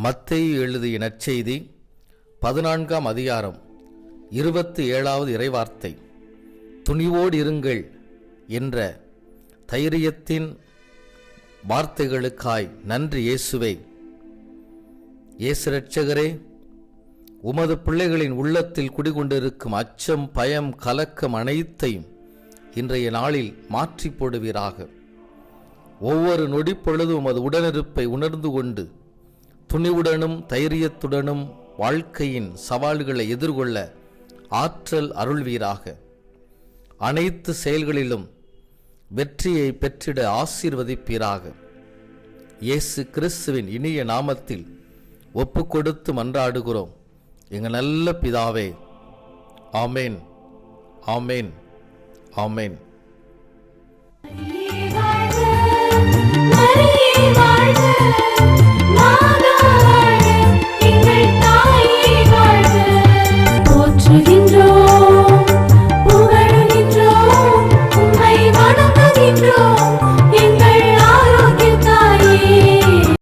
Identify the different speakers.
Speaker 1: மத்தேயு எழுதிய நற்செய்தி 14ஆம் அதிகாரம் 27வது இறைவார்த்தை. துணிவோடு இருங்கள் என்ற தைரியத்தின் வார்த்தைகளுக்காய் நன்றி இயேசுவே. இயேசு இரட்சகரே, உமது பிள்ளைகளின் உள்ளத்தில் குடிகொண்டிருக்கும் அச்சம், பயம், கலக்கம் அனைத்தையும் இன்றைய நாளில் மாற்றி போடுவீராக. ஒவ்வொரு நொடிப்பொழுதும் உமது உடனிருப்பை உணர்ந்து கொண்டு துணிவுடனும் தைரியத்துடனும் வாழ்க்கையின் சவால்களை எதிர்கொள்ள ஆற்றல் அருள்வீராக. அனைத்து செயல்களிலும் வெற்றியை பெற்றிட ஆசீர்வதிப்பீராக. இயேசு கிறிஸ்துவின் இனிய நாமத்தில் ஒப்பு கொடுத்து மன்றாடுகிறோம் எங்கள் நல்ல பிதாவே. ஆமேன், ஆமேன், ஆமேன்.